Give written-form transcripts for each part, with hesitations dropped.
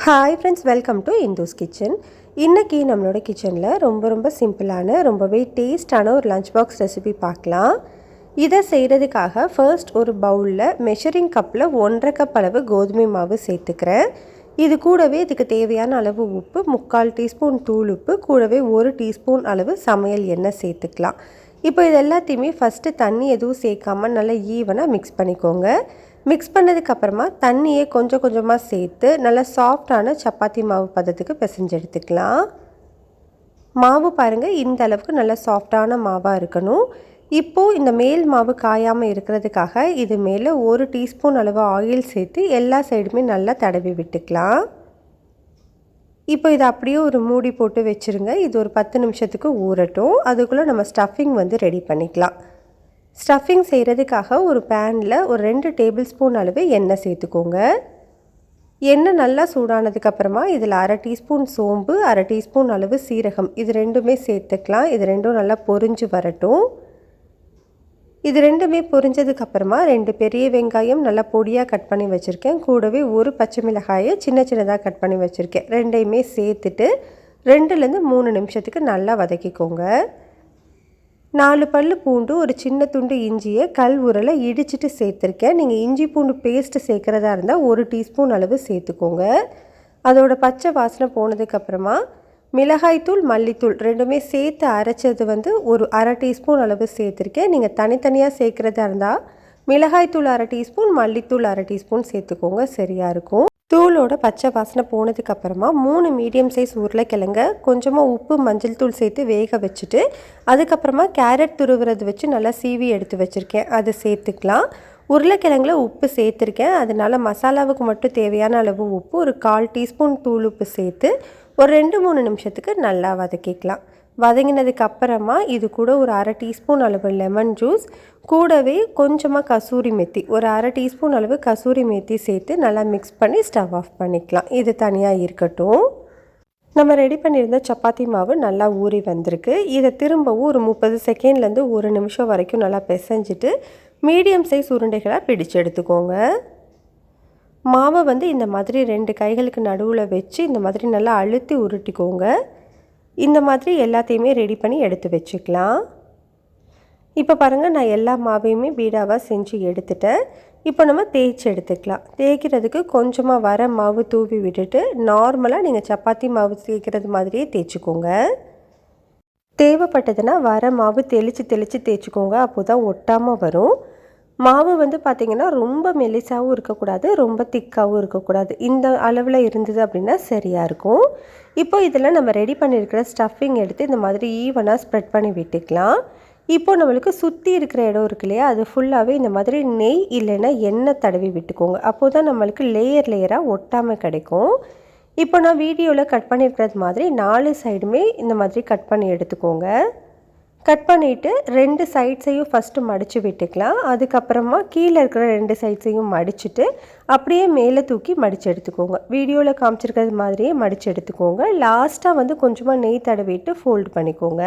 Hi friends, welcome to Indhus kitchen. இன்றைக்கி நம்மளோட கிச்சனில் ரொம்ப சிம்பிளான ரொம்பவே டேஸ்டான ஒரு லஞ்ச் பாக்ஸ் ரெசிபி பார்க்கலாம். இதை செய்கிறதுக்காக ஃபர்ஸ்ட் ஒரு பவுலில் மெஷரிங் கப்பில் 1.5 கப் அளவு கோதுமை மாவு சேர்த்துக்கிறேன். இது கூடவே இதுக்கு தேவையான அளவு உப்பு, 3/4 டீஸ்பூன் தூள் உப்பு, கூடவே 1 டீஸ்பூன் அளவு சமையல் எண்ணெய் சேர்த்துக்கலாம். இப்போ இது எல்லாத்தையுமே ஃபஸ்ட்டு தண்ணி எதுவும் சேர்க்காமல் நல்லா ஈவனாக மிக்ஸ் பண்ணிக்கோங்க. மிக்ஸ் பண்ணதுக்கப்புறமா தண்ணியை கொஞ்சம் கொஞ்சமாக சேர்த்து நல்லா சாஃப்டான சப்பாத்தி மாவு பதத்துக்கு பிசைஞ்சு எடுத்துக்கலாம். மாவு பாருங்கள், இந்த அளவுக்கு நல்லா சாஃப்டான மாவாக இருக்கணும். இப்போது இந்த மேல் மாவு காயாமல் இருக்கிறதுக்காக இது மேலே 1 டீஸ்பூன் அளவு ஆயில் சேர்த்து எல்லா சைடுமே நல்லா தடவி விட்டுக்கலாம். இப்போ இதை அப்படியே ஒரு மூடி போட்டு வச்சுருங்க. இது ஒரு 10 நிமிஷத்துக்கு ஊறட்டும். அதுக்குள்ளே நம்ம ஸ்டஃபிங் ரெடி பண்ணிக்கலாம். ஸ்டஃபிங் செய்கிறதுக்காக ஒரு பேனில் ஒரு 2 டேபிள் ஸ்பூன் அளவு எண்ணெய் சேர்த்துக்கோங்க. எண்ணெய் நல்லா சூடானதுக்கப்புறமா இதில் 1/2 டீஸ்பூன் சோம்பு, 1/2 டீஸ்பூன் அளவு சீரகம், இது ரெண்டுமே சேர்த்துக்கலாம். இது ரெண்டும் நல்லா பொரிஞ்சு வரட்டும். இது ரெண்டுமே பொரிஞ்சதுக்கப்புறமா 2 பெரிய வெங்காயம் நல்லா பொடியாக கட் பண்ணி வச்சுருக்கேன். கூடவே 1 பச்சை மிளகாயை சின்னதாக கட் பண்ணி வச்சுருக்கேன். ரெண்டையுமே சேர்த்துட்டு 2லேருந்து 3 நிமிஷத்துக்கு நல்லா வதக்கிக்கோங்க. 4 பல்லு பூண்டு, ஒரு சின்ன துண்டு இஞ்சியை கல் உரலை இடிச்சிட்டு சேர்த்துருக்கேன். நீங்கள் இஞ்சி பூண்டு பேஸ்ட்டு சேர்க்குறதா இருந்தால் 1 டீஸ்பூன் அளவு சேர்த்துக்கோங்க. அதோட பச்சை வாசனை போனதுக்கப்புறமா மிளகாய்த்தூள், மல்லித்தூள் ரெண்டுமே சேர்த்து அரைச்சது ஒரு 1/2 டீஸ்பூன் அளவு சேர்த்துருக்கேன். நீங்கள் தனித்தனியாக சேர்க்குறதா இருந்தால் மிளகாய்த்தூள் 1/2 டீஸ்பூன், மல்லித்தூள் 1/2 டீஸ்பூன் சேர்த்துக்கோங்க, சரியாக இருக்கும். தூளோட பச்சை வாசனை போனதுக்கப்புறமா 3 மீடியம் சைஸ் உருளைக்கிழங்க கொஞ்சமாக உப்பு, மஞ்சள் தூள் சேர்த்து வேக வச்சுட்டு அதுக்கப்புறமா கேரட் துருவுறது வச்சு நல்லா சீவி எடுத்து வச்சுருக்கேன். அதை சேர்த்துக்கலாம். உருளைக்கிழங்குல உப்பு சேர்த்துருக்கேன். அதனால் மசாலாவுக்கு மட்டும் தேவையான அளவு உப்பு, ஒரு 1/4 டீஸ்பூன் தூள் உப்பு சேர்த்து ஒரு 2-3 நிமிஷத்துக்கு நல்லா வதக்கிக்கலாம். வதங்கினதுக்கு அப்புறமா இது கூட ஒரு 1/2 டீஸ்பூன் அளவு லெமன் ஜூஸ், கூடவே கொஞ்சமாக கசூரி மெத்தி, ஒரு 1/2 டீஸ்பூன் அளவு கசூரி மெத்தி சேர்த்து நல்லா மிக்ஸ் பண்ணி ஸ்டவ் ஆஃப் பண்ணிக்கலாம். இது தனியாக இருக்கட்டும். நம்ம ரெடி பண்ணியிருந்த சப்பாத்தி மாவு நல்லா ஊறி வந்திருக்கு. இதை திரும்பவும் ஒரு 30 செகண்ட்லேருந்து 1 நிமிஷம் வரைக்கும் நல்லா பிசைஞ்சிட்டு மீடியம் சைஸ் உருண்டைகளாக பிடிச்சு எடுத்துக்கோங்க. மாவை இந்த மாதிரி 2 கைகளுக்கு நடுவில் வச்சு இந்த மாதிரி நல்லா அழுத்தி உருட்டிக்கோங்க. இந்த மாதிரி எல்லாத்தையுமே ரெடி பண்ணி எடுத்து வச்சுக்கலாம். இப்போ பாருங்கள், நான் எல்லா மாவையுமே பீடாவாக செஞ்சு எடுத்துட்டேன். இப்போ நம்ம தேய்ச்சி எடுத்துக்கலாம். தேய்க்கிறதுக்கு கொஞ்சமாக வர மாவு தூவி விட்டுட்டு நார்மலாக நீங்கள் சப்பாத்தி மாவு தேய்க்கிறது மாதிரியே தேய்ச்சிக்கோங்க. தேவைப்பட்டதுன்னா வர மாவு தெளித்து தேய்ச்சிக்கோங்க. அப்போ தான் ஒட்டாமல் வரும். மாவு பார்த்திங்கன்னா ரொம்ப மெலிசாகவும் இருக்கக்கூடாது, ரொம்ப திக்காகவும் இருக்கக்கூடாது. இந்த அளவில் இருந்தது அப்படின்னா சரியாக இருக்கும். இப்போ இதில் நம்ம ரெடி பண்ணியிருக்கிற ஸ்டஃபிங் எடுத்து இந்த மாதிரி ஈவனாக ஸ்ப்ரெட் பண்ணி விட்டுக்கலாம். இப்போ நம்மளுக்கு சுற்றி இருக்கிற இடம் இருக்கு இல்லையா, அது ஃபுல்லாகவே இந்த மாதிரி நெய் இல்லைன்னா எண்ணெய் தடவி விட்டுக்கோங்க. அப்போது தான் நம்மளுக்கு லேயராக ஒட்டாமல் கிடைக்கும். இப்போ நான் வீடியோவில் கட் பண்ணியிருக்கிறது மாதிரி 4 சைடுமே இந்த மாதிரி கட் பண்ணி எடுத்துக்கோங்க. கட் பண்ணிவிட்டு 2 சைட்ஸையும் ஃபஸ்ட்டு மடித்து விட்டுக்கலாம். அதுக்கப்புறமா கீழே இருக்கிற 2 சைட்ஸையும் மடிச்சுட்டு அப்படியே மேலே தூக்கி மடித்து எடுத்துக்கோங்க. வீடியோவில் காமிச்சிருக்கிறது மாதிரியே மடித்து எடுத்துக்கோங்க. லாஸ்ட்டாக கொஞ்சமாக நெய் தடவிட்டு ஃபோல்டு பண்ணிக்கோங்க.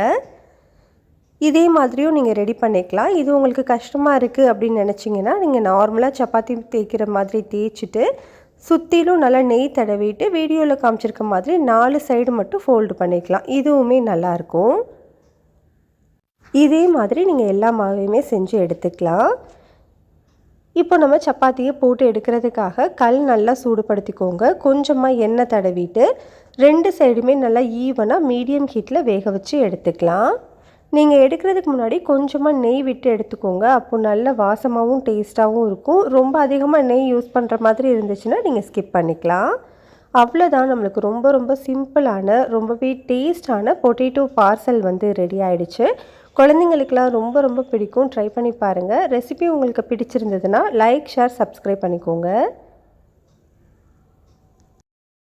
இதே மாதிரியும் நீங்கள் ரெடி பண்ணிக்கலாம். இது உங்களுக்கு கஷ்டமாக இருக்குது அப்படின்னு நினச்சிங்கன்னா நீங்கள் நார்மலாக சப்பாத்தி தேய்க்கிற மாதிரி தேய்ச்சிட்டு சுற்றிலும் நல்லா நெய் தடவிட்டு வீடியோவில் காமிச்சிருக்க மாதிரி 4 சைடு மட்டும் ஃபோல்டு பண்ணிக்கலாம். இதுவுமே நல்லாயிருக்கும். இதே மாதிரி நீங்கள் எல்லா மாவையுமே செஞ்சு எடுத்துக்கலாம். இப்போ நம்ம சப்பாத்தியை போட்டு எடுக்கிறதுக்காக கல் நல்லா சூடுபடுத்திக்கோங்க. கொஞ்சமாக எண்ணெய் தடவிட்டு 2 சைடுமே நல்லா ஈவனாக மீடியம் ஹீட்டில் வேக வச்சு எடுத்துக்கலாம். நீங்கள் எடுக்கிறதுக்கு முன்னாடி கொஞ்சமாக நெய் விட்டு எடுத்துக்கோங்க. அப்போ நல்ல வாசமாகவும் டேஸ்ட்டாகவும் இருக்கும். ரொம்ப அதிகமாக நெய் யூஸ் பண்ணுற மாதிரி இருந்துச்சுன்னா நீங்கள் ஸ்கிப் பண்ணிக்கலாம். அவ்வளோதான், நம்மளுக்கு ரொம்ப சிம்பிளான ரொம்பவே டேஸ்டான பொட்டேட்டோ பார்சல் ரெடி ஆகிடுச்சு. குழந்தைங்களுக்கெல்லாம் ரொம்ப பிடிக்கும். ட்ரை பண்ணி பாருங்கள். ரெசிபி உங்களுக்கு பிடிச்சிருந்ததுன்னா லைக், ஷேர், சப்ஸ்கிரைப் பண்ணிக்கோங்க.